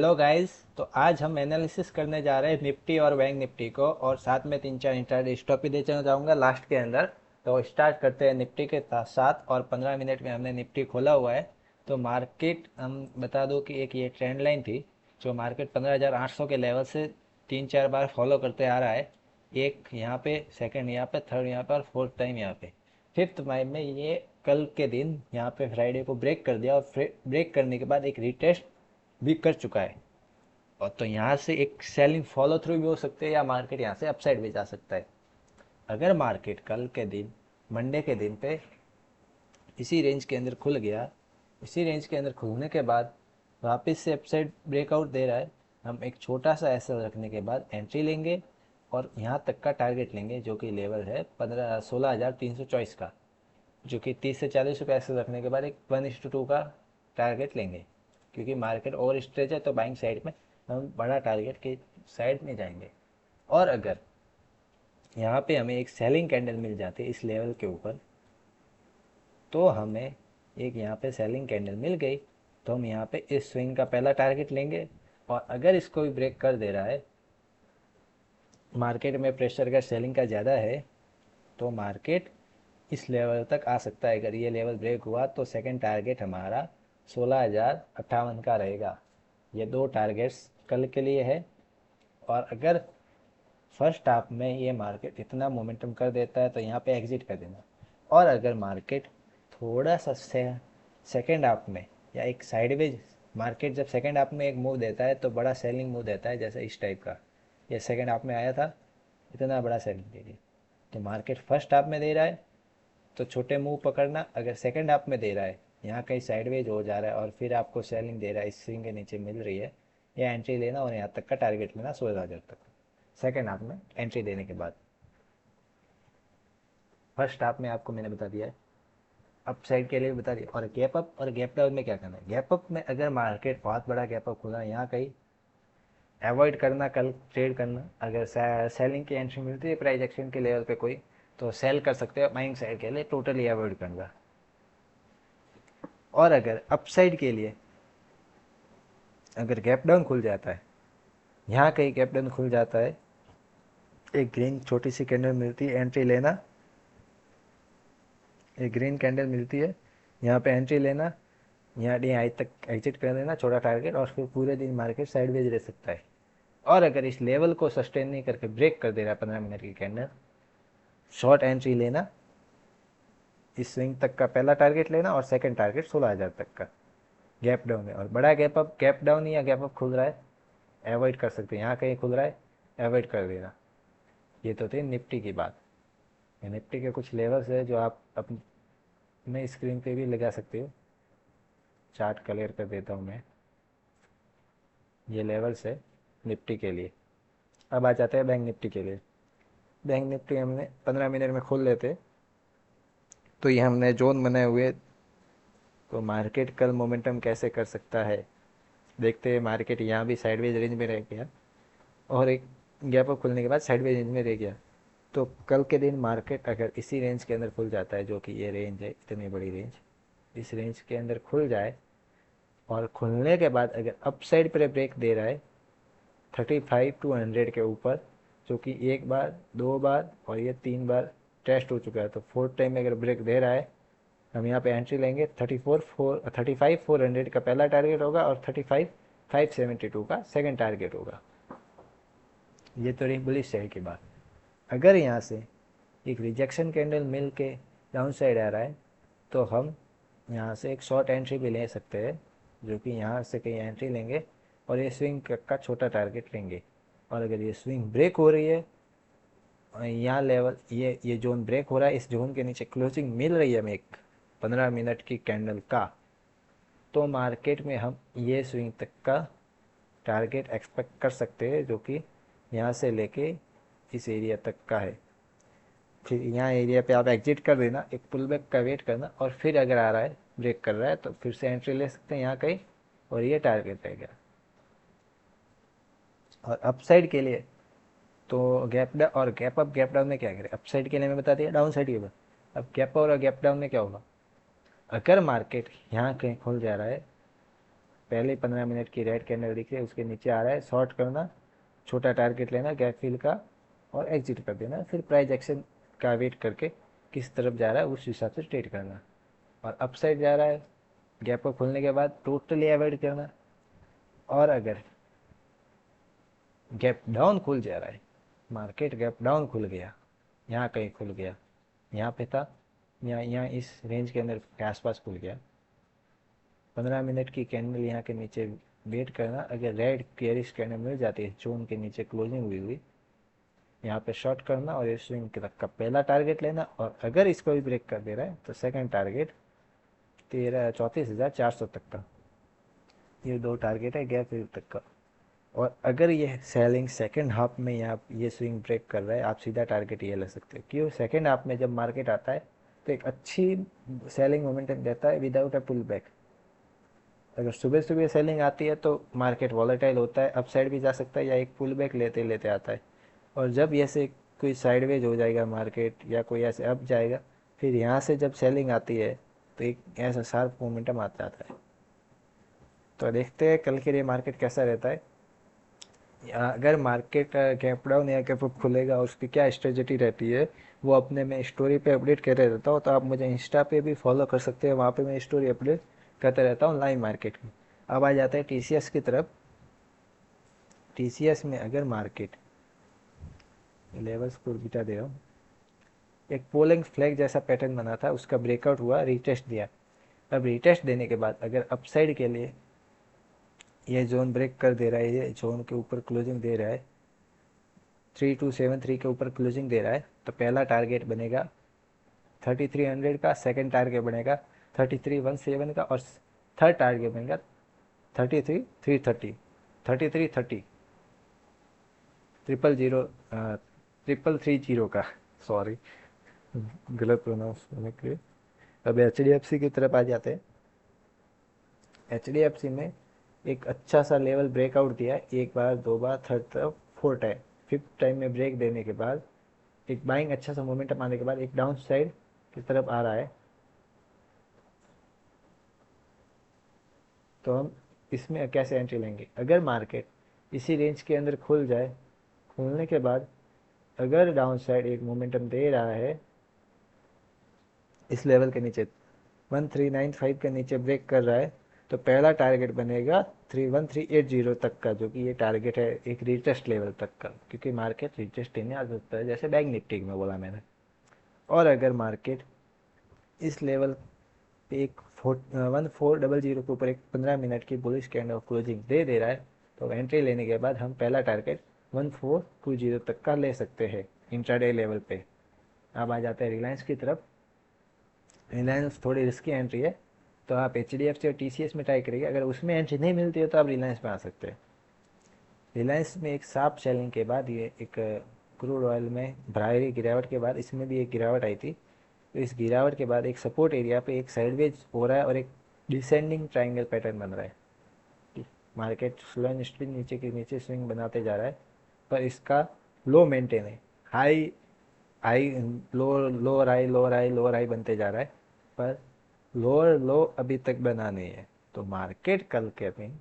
Hello guys. तो आज हम एनालिसिस करने जा रहे हैं निफ्टी और बैंक निफ्टी को, और साथ में तीन चार इंट्राडे स्टॉक भी देना चाहूँगा लास्ट के अंदर। तो स्टार्ट करते हैं निफ्टी के साथ, और 15 मिनट में हमने निफ्टी खोला हुआ है। तो मार्केट हम बता दो कि एक ये ट्रेंड लाइन थी जो मार्केट 15,800 के लेवल से तीन चार बार फॉलो करते आ रहा है। एक यहाँ पे, सेकंड यहाँ पे, थर्ड यहाँ पे, और फोर्थ टाइम यहाँ पे। फिफ्थ टाइम में ये कल के दिन यहाँ पे फ्राइडे को ब्रेक कर दिया, और ब्रेक करने के बाद एक रिटेस्ट भी कर चुका है। और तो यहाँ से एक सेलिंग फॉलो थ्रू भी हो सकते हैं, या मार्केट यहाँ से अपसाइड भी जा सकता है। अगर मार्केट कल के दिन, मंडे के दिन पे इसी रेंज के अंदर खुल गया, इसी रेंज के अंदर खुलने के बाद वापस से अपसाइड ब्रेकआउट दे रहा है, हम एक छोटा सा एसएल रखने के बाद एंट्री लेंगे, और यहाँ तक का टारगेट लेंगे जो कि लेवल है 16,324 का, जो कि 30 से 40 रुपये एसएल रखने के बाद एक 1:2 का टारगेट लेंगे। क्योंकि मार्केट ओवर स्ट्रेच है तो बाइंग साइड में हम बड़ा टारगेट के साइड में जाएंगे। और अगर यहाँ पे हमें एक सेलिंग कैंडल मिल जाती है इस लेवल के ऊपर, तो हमें एक यहाँ पे सेलिंग कैंडल मिल गई, तो हम यहाँ पे इस स्विंग का पहला टारगेट लेंगे। और अगर इसको भी ब्रेक कर दे रहा है, मार्केट में प्रेशर अगर सेलिंग का ज़्यादा है, तो मार्केट इस लेवल तक आ सकता है। अगर ये लेवल ब्रेक हुआ तो सेकंड टारगेट हमारा 16,058 का रहेगा। ये दो टारगेट्स कल के लिए है। और अगर फर्स्ट हाफ में ये मार्केट इतना मोमेंटम कर देता है तो यहाँ पे एग्जिट कर देना। और अगर मार्केट थोड़ा सा सेकेंड हाफ में, या एक साइडवेज, मार्केट जब सेकेंड हाफ में एक मूव देता है तो बड़ा सेलिंग मूव देता है, जैसे इस टाइप का ये सेकेंड हाफ में आया था, इतना बड़ा सेलिंग दे दिया। तो मार्केट फर्स्ट हाफ में दे रहा है तो छोटे मूव पकड़ना। अगर सेकेंड हाफ में दे रहा है, यहाँ कहीं साइडवेज हो जा रहा है और फिर आपको सेलिंग दे रहा है, इस स्विंग के नीचे मिल रही है, या एंट्री लेना और यहाँ तक का टारगेट लेना 16,000 तक सेकेंड हाफ में एंट्री देने के बाद। फर्स्ट हाफ में आपको मैंने बता दिया है, अप साइड के लिए भी बता दिया। और गैप अप और गैप डाउन में क्या करना है। गैप अप में अगर मार्केट बहुत बड़ा गैप अप खुला है, यहाँ कहीं अवॉइड करना कल ट्रेड करना। अगर सेलिंग की एंट्री मिलती है प्राइस एक्शन के लेवल पे कोई, तो सेल कर सकते हो। बाइंग साइड के लिए टोटली अवॉइड करना। और अगर अपसाइड के लिए, अगर गैप डाउन खुल जाता है, यहाँ कहीं गैप डाउन खुल जाता है, एक ग्रीन छोटी सी कैंडल मिलती है, एंट्री लेना। एक ग्रीन कैंडल मिलती है, यहाँ पे एंट्री लेना, यहाँ डी आई तक एग्जिट कर देना, छोटा टारगेट, और फिर पूरे दिन मार्केट साइडवेज रह सकता है। और अगर इस लेवल को सस्टेन नहीं करके ब्रेक कर दे रहा है 15 मिनट की कैंडल, शॉर्ट एंट्री लेना, इस स्विंग तक का पहला टारगेट लेना, और सेकंड टारगेट 16,000 तक का गैप डाउन है। और बड़ा गैप अप, गैप डाउन या गैप अप खुल रहा है अवॉइड कर सकते हैं। यहाँ कहीं खुल रहा है अवॉइड कर देना। ये तो थी निफ्टी की बात। निफ्टी के कुछ लेवल्स है जो आप अपने स्क्रीन पे भी लगा सकते हो। चार्ट क्लियर कर देता हूँ मैं। ये लेवल्स है निफ्टी के लिए। अब आ जाते हैं बैंक निफ्टी के लिए। बैंक निफ्टी हमने 15 मिनट में खोल लेते, तो ये हमने जोन बनाए हुए। तो मार्केट कल मोमेंटम कैसे कर सकता है देखते हैं। मार्केट यहाँ भी साइडवेज रेंज में रह गया, और एक गैप अप खुलने के बाद साइडवेज रेंज में रह गया। तो कल के दिन मार्केट अगर इसी रेंज के अंदर खुल जाता है, जो कि ये रेंज है, इतनी बड़ी रेंज, इस रेंज के अंदर खुल जाए, और खुलने के बाद अगर अप साइड पर ब्रेक दे रहा है 35 to 100 के ऊपर, जो कि एक बार, दो बार और ये तीन बार टेस्ट हो चुका है, तो फोर्थ टाइम में अगर ब्रेक दे रहा है, हम यहाँ पे एंट्री लेंगे। 35 400 का पहला टारगेट होगा, और 35 572 का सेकंड टारगेट होगा। ये तो रही बुलिश साइड की बात। अगर यहाँ से एक रिजेक्शन कैंडल मिल के डाउन साइड आ रहा है, तो हम यहाँ से एक शॉर्ट एंट्री भी ले सकते हैं, जो कि यहाँ से कहीं एंट्री लेंगे, और ये स्विंग का छोटा टारगेट लेंगे। और अगर ये स्विंग ब्रेक हो रही है, यहाँ लेवल, ये जोन ब्रेक हो रहा है, इस जोन के नीचे क्लोजिंग मिल रही है हमें एक 15 मिनट की कैंडल का, तो मार्केट में हम ये स्विंग तक का टारगेट एक्सपेक्ट कर सकते हैं, जो कि यहाँ से लेके इस एरिया तक का है। फिर यहाँ एरिया पे आप एग्जिट कर देना, एक पुल बैक का वेट करना, और फिर अगर आ रहा है, ब्रेक कर रहा है, तो फिर से एंट्री ले सकते हैं यहाँ कहीं, और ये टारगेट रहेगा। और अपसाइड के लिए तो गैप डाउन और गैप अप गैप डाउन में क्या करें। अपसाइड के लिए मैं बता दिया, डाउन साइड के बाद अब गैप और गैप डाउन में क्या होगा। अगर मार्केट यहाँ कहीं खुल जा रहा है पहले 15 मिनट की रेड कैंडल दिख रही है, उसके नीचे आ रहा है, शॉर्ट करना, छोटा टारगेट लेना गैप फिल का और एग्जिट कर देना। फिर प्राइस एक्शन का वेट करके किस तरफ जा रहा है उस हिसाब से ट्रेड करना। और अपसाइड जा रहा है गैप को खुलने के बाद टोटली अवॉइड करना। और अगर गैप डाउन खुल जा रहा है, मार्केट गैप डाउन खुल गया, यहाँ कहीं खुल गया, यहाँ पे था, यहाँ यहाँ इस रेंज के अंदर के आसपास खुल गया, 15 मिनट की कैंडल यहाँ के नीचे वेट करना। अगर रेड क्लियरिश कैंडल मिल जाती है जोन के नीचे क्लोजिंग हुई हुई, यहाँ पे शॉर्ट करना और ये स्विंग तक का पहला टारगेट लेना। और अगर इसको भी ब्रेक कर दे रहा है तो सेकंड टारगेट 34,400 तक का, ये दो टारगेट है गैप फिल तक का। और अगर ये सेलिंग सेकंड हाफ में यहाँ ये स्विंग ब्रेक कर रहा है, आप सीधा टारगेट ये ले सकते हो। क्यों? सेकंड हाफ में जब मार्केट आता है तो एक अच्छी सेलिंग मोमेंटम देता है विदाउट अ पुल बैक। अगर सुबह सुबह सेलिंग आती है तो मार्केट वॉलेटाइल होता है, अपसाइड भी जा सकता है या एक पुल बैक लेते लेते आता है। और जब ऐसे कोई साइडवेज हो जाएगा मार्केट या कोई ऐसे अप जाएगा, फिर यहाँ से जब सेलिंग आती है तो एक ऐसा शार्प मोमेंटम आता है। तो देखते हैं कल के लिए मार्केट कैसा रहता है। अगर मार्केट गैप डाउन या गैप अप खुलेगा और उसकी क्या स्ट्रेटजी रहती है वो अपने मैं स्टोरी पे अपडेट करते रहता हूँ। तो आप मुझे इंस्टा पे भी फॉलो कर सकते हैं, वहाँ पे मैं स्टोरी अपडेट करते रहता हूँ लाइव मार्केट की। अब आ जाते हैं टीसीएस की तरफ। टीसीएस में अगर मार्केट लेवल्स को बिता दे रहा हूँ, एक पोलिंग फ्लैग जैसा पैटर्न बना था, उसका ब्रेकआउट हुआ, रिटेस्ट दिया। अब रिटेस्ट देने के बाद अगर अपसाइड के लिए ये जोन ब्रेक कर दे रहा है, ये जोन के ऊपर क्लोजिंग दे रहा है, 3273 के ऊपर क्लोजिंग दे रहा है, तो पहला टारगेट बनेगा 3300 का, सेकंड टारगेट बनेगा 3317 का और थर्ड टारगेट बनेगा 33330, 3330, 000 का, सॉरी गलत प्रोनाउंस होने के लिए। अब एच की तरफ आ जाते हैं। एच में एक अच्छा सा लेवल ब्रेकआउट दिया, एक बार, दो बार, थर्ड तरफ, फोर्थ टाइम, फिफ्थ टाइम में ब्रेक देने के बाद एक बाइंग अच्छा सा मोमेंटम आने के बाद एक डाउन साइड की तरफ आ रहा है। तो हम इसमें कैसे एंट्री लेंगे? अगर मार्केट इसी रेंज के अंदर खुल जाए, खुलने के बाद अगर डाउन साइड एक मोमेंटम दे रहा है इस लेवल के नीचे, 1395 के नीचे ब्रेक कर रहा है, तो पहला टारगेट बनेगा 31380 तक का, जो कि ये टारगेट है एक रिटेस्ट लेवल तक का, क्योंकि मार्केट रिटेस्ट लेने आ सकता है, जैसे बैंक निफ्टी में बोला मैंने। और अगर मार्केट इस लेवल पे एक 1400 के ऊपर एक 15 मिनट की बुलिश कैंडल क्लोजिंग दे रहा है, तो एंट्री लेने के बाद हम पहला टारगेट 1420 तक का ले सकते हैं इंट्राडे लेवल पे। अब आ जाते हैं रिलायंस की तरफ। रिलायंस थोड़ी रिस्की एंट्री है, तो आप एच और टीसीएस में ट्राई करिए। अगर उसमें एंट्री नहीं मिलती है तो आप रिलायंस में आ सकते हैं। रिलायंस में एक शार्प सेलिंग के बाद ये एक क्रूड ऑयल में भारी गिरावट के बाद इसमें भी एक गिरावट आई थी। तो इस गिरावट के बाद एक सपोर्ट एरिया पे एक साइडवेज हो रहा है और एक डिसेंडिंग ट्राइंगल पैटर्न बन रहा है। मार्केट स्लो एंड स्टेडी नीचे के नीचे स्विंग बनाते जा रहा है, पर इसका लो मेंटेन है। High high, lower high, lower high, lower high बनते जा रहा है, पर लोअर लो अभी तक बना नहीं है। तो मार्केट कल के दिन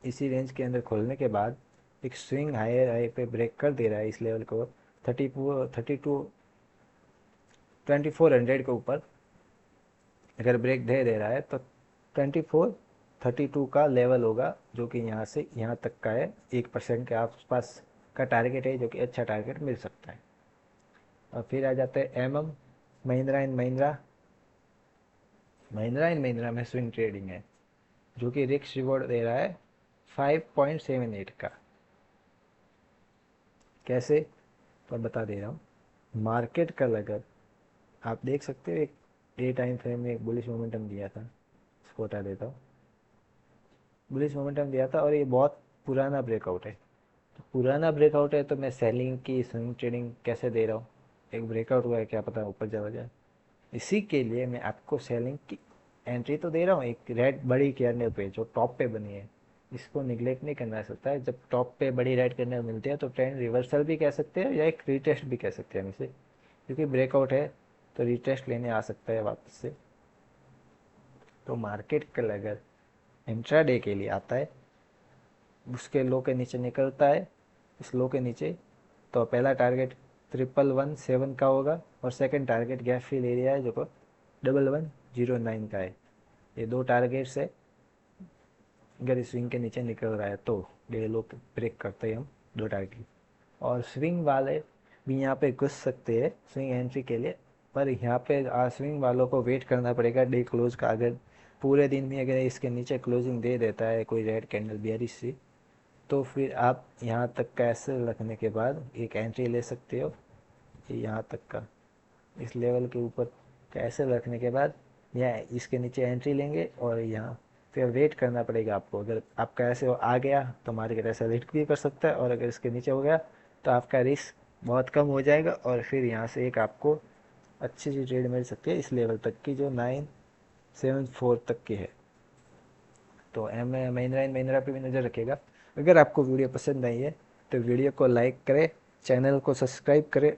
इसी रेंज के अंदर खोलने के बाद एक स्विंग हायर हाई पे ब्रेक कर दे रहा है इस लेवल को, 2400 के ऊपर अगर ब्रेक दे रहा है तो 2432 का लेवल होगा, जो कि यहाँ से यहाँ तक का है, 1% के आसपास का टारगेट है, जो कि अच्छा टारगेट मिल सकता है। और फिर आ जाते हैं महिंद्रा एंड महिंद्रा। महिंद्रा एंड महिंद्रा में स्विंग ट्रेडिंग है, जो कि रिस्क रिवॉर्ड दे रहा है 5.78 का। कैसे? तो बता दे रहा हूँ। मार्केट कल अगर आप देख सकते हो एक डे टाइम फ्रेम में एक बुलिश मोमेंटम दिया था, इसको हटा देता हूँ, बुलिश मोमेंटम दिया था और ये बहुत पुराना ब्रेकआउट है। तो पुराना ब्रेकआउट है तो मैं सेलिंग की स्विंग ट्रेडिंग कैसे दे रहा हूँ? एक ब्रेकआउट हुआ है, क्या पता ऊपर चला जाए, इसी के लिए मैं आपको सेलिंग की एंट्री तो दे रहा हूँ एक रेड बड़ी कैंडल पे जो टॉप पे बनी है। इसको निगलेक्ट नहीं करना सकता है। जब टॉप पे बड़ी रेड कैंडल मिलती है तो ट्रेंड रिवर्सल भी कह सकते हैं या एक रीटेस्ट भी कह सकते हैं हम इसे, क्योंकि ब्रेकआउट है तो रीटेस्ट लेने आ सकता है वापस से। तो मार्केट कल अगर इंट्राडे के लिए आता है, उसके लो के नीचे निकलता है, इस लो के नीचे, तो पहला टारगेट 1117 का होगा और second target gap fill area है जो को 1109 का है। ये दो टारगेट्स है, अगर इस स्विंग के नीचे निकल रहा है तो डे लो ब्रेक करते हैं हम दो टारगेट। और स्विंग वाले भी यहाँ पे घुस सकते हैं स्विंग एंट्री के लिए, पर यहाँ पे स्विंग वालों को वेट करना पड़ेगा डे क्लोज का। अगर पूरे दिन में अगर इसके नीचे क्लोजिंग दे देता है कोई रेड कैंडल बियरिश सी, तो फिर आप यहाँ तक का ऐसे रखने के बाद एक एंट्री ले सकते हो, यहाँ तक का इस लेवल के ऊपर कैसे रखने के बाद यहाँ इसके नीचे एंट्री लेंगे और यहाँ फिर वेट करना पड़ेगा आपको। अगर आपका ऐसे आ गया तो मार्केट ऐसा रिस्क भी कर सकता है, और अगर इसके नीचे हो गया तो आपका रिस्क बहुत कम हो जाएगा और फिर यहाँ से एक आपको अच्छी सी ट्रेड मिल सकती है इस लेवल तक की जो 974 तक की है। तो एम महिंद्रा एंड महिंद्रा पे भी नज़र रखेगा। अगर आपको वीडियो पसंद आई है तो वीडियो को लाइक करें, चैनल को सब्सक्राइब करें